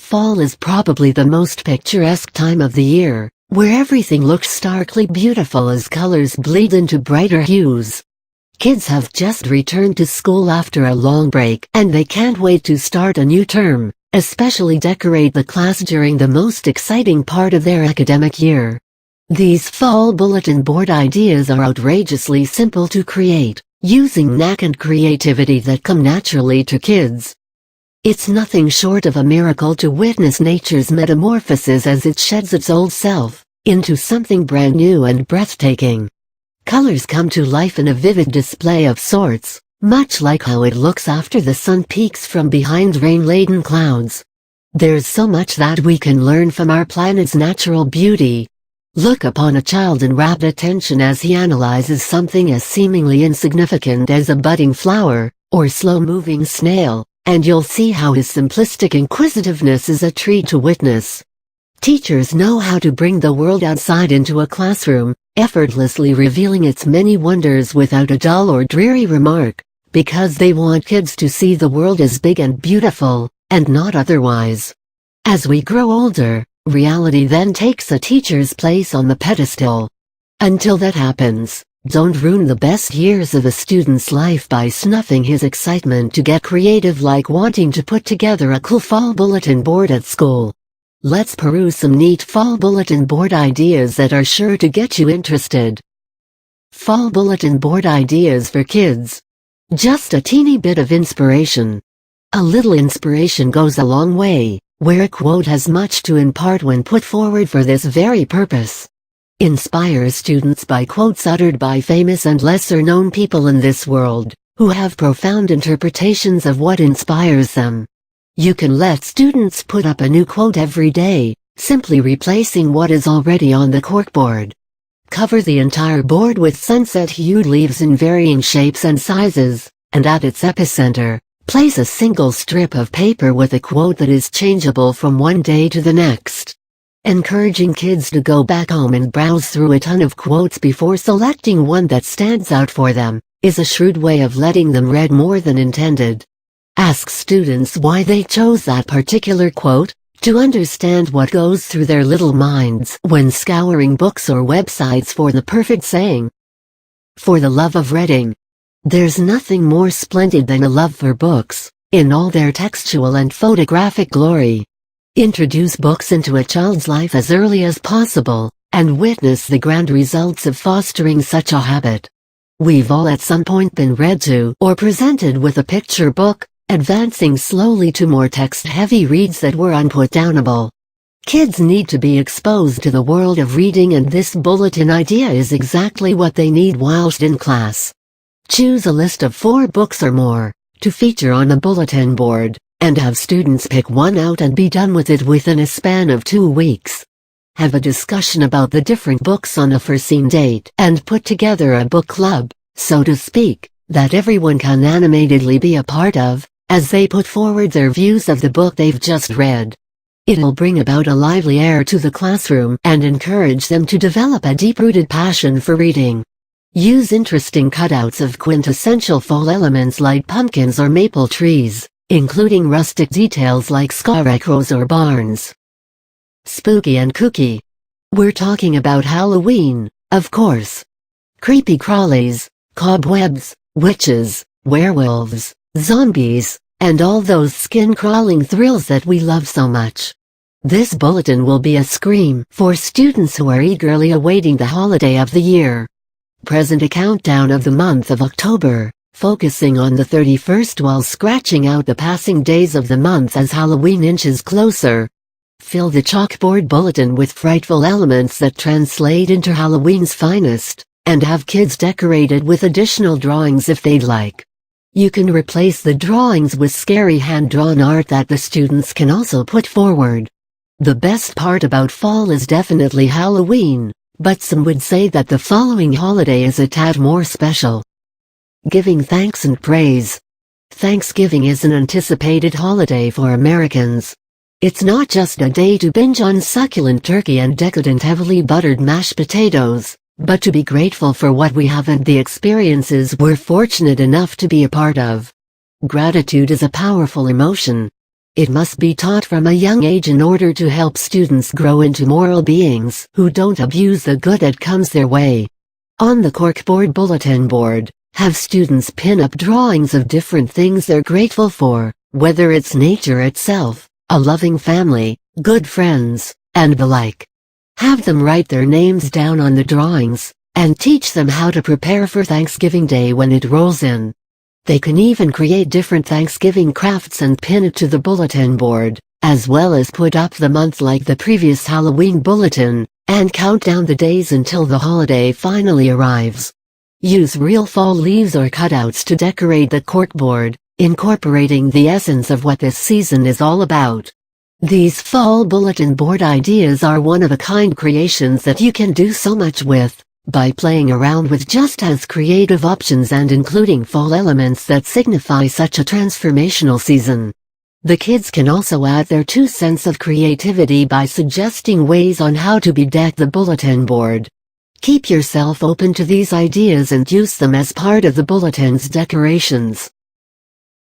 Fall is probably the most picturesque time of the year, where everything looks starkly beautiful as colors bleed into brighter hues. Kids have just returned to school after a long break, and they can't wait to start a new term, especially decorate the class during the most exciting part of their academic year. These fall bulletin board ideas are outrageously simple to create, using knack and creativity that come naturally to kids. It's nothing short of a miracle to witness nature's metamorphosis as it sheds its old self into something brand new and breathtaking. Colors come to life in a vivid display of sorts, much like how it looks after the sun peeks from behind rain-laden clouds. There's so much that we can learn from our planet's natural beauty. Look upon a child in rapt attention as he analyzes something as seemingly insignificant as a budding flower or slow-moving snail, and you'll see how his simplistic inquisitiveness is a treat to witness. Teachers know how to bring the world outside into a classroom, effortlessly revealing its many wonders without a dull or dreary remark, because they want kids to see the world as big and beautiful, and not otherwise. As we grow older, reality then takes a teacher's place on the pedestal. Until that happens, don't ruin the best years of a student's life by snuffing his excitement to get creative, like wanting to put together a cool fall bulletin board at school. Let's peruse some neat fall bulletin board ideas that are sure to get you interested. Fall bulletin board ideas for kids. Just a teeny bit of inspiration. A little inspiration goes a long way, where a quote has much to impart when put forward for this very purpose. Inspire students by quotes uttered by famous and lesser-known people in this world, who have profound interpretations of what inspires them. You can let students put up a new quote every day, simply replacing what is already on the corkboard. Cover the entire board with sunset-hued leaves in varying shapes and sizes, and at its epicenter, place a single strip of paper with a quote that is changeable from one day to the next. Encouraging kids to go back home and browse through a ton of quotes before selecting one that stands out for them is a shrewd way of letting them read more than intended. Ask students why they chose that particular quote, to understand what goes through their little minds when scouring books or websites for the perfect saying. For the love of reading. There's nothing more splendid than a love for books, in all their textual and photographic glory. Introduce books into a child's life as early as possible, and witness the grand results of fostering such a habit. We've all at some point been read to or presented with a picture book, advancing slowly to more text-heavy reads that were unputdownable. Kids need to be exposed to the world of reading, and this bulletin idea is exactly what they need whilst in class. Choose a list of 4 books or more, to feature on a bulletin board, and have students pick one out and be done with it within a span of 2 weeks. Have a discussion about the different books on a foreseen date, and put together a book club, so to speak, that everyone can animatedly be a part of, as they put forward their views of the book they've just read. It'll bring about a lively air to the classroom and encourage them to develop a deep-rooted passion for reading. Use interesting cutouts of quintessential fall elements like pumpkins or maple trees, including rustic details like scarecrows or barns. Spooky and kooky. We're talking about Halloween, of course. Creepy crawlies, cobwebs, witches, werewolves, zombies, and all those skin-crawling thrills that we love so much. This bulletin will be a scream for students who are eagerly awaiting the holiday of the year. Present a countdown of the month of October, focusing on the 31st while scratching out the passing days of the month as Halloween inches closer. Fill the chalkboard bulletin with frightful elements that translate into Halloween's finest, and have kids decorate it with additional drawings if they'd like. You can replace the drawings with scary hand-drawn art that the students can also put forward. The best part about fall is definitely Halloween, but some would say that the following holiday is a tad more special. Giving thanks and praise. Thanksgiving is an anticipated holiday for Americans. It's not just a day to binge on succulent turkey and decadent heavily buttered mashed potatoes, but to be grateful for what we have and the experiences we're fortunate enough to be a part of. Gratitude is a powerful emotion. It must be taught from a young age in order to help students grow into moral beings who don't abuse the good that comes their way. On the corkboard bulletin board, have students pin up drawings of different things they're grateful for, whether it's nature itself, a loving family, good friends, and the like. Have them write their names down on the drawings, and teach them how to prepare for Thanksgiving Day when it rolls in. They can even create different Thanksgiving crafts and pin it to the bulletin board, as well as put up the month like the previous Halloween bulletin, and count down the days until the holiday finally arrives. Use real fall leaves or cutouts to decorate the corkboard, incorporating the essence of what this season is all about. These fall bulletin board ideas are one-of-a-kind creations that you can do so much with, by playing around with just as creative options and including fall elements that signify such a transformational season. The kids can also add their 2 cents of creativity by suggesting ways on how to bedeck the bulletin board. Keep yourself open to these ideas and use them as part of the bulletin's decorations.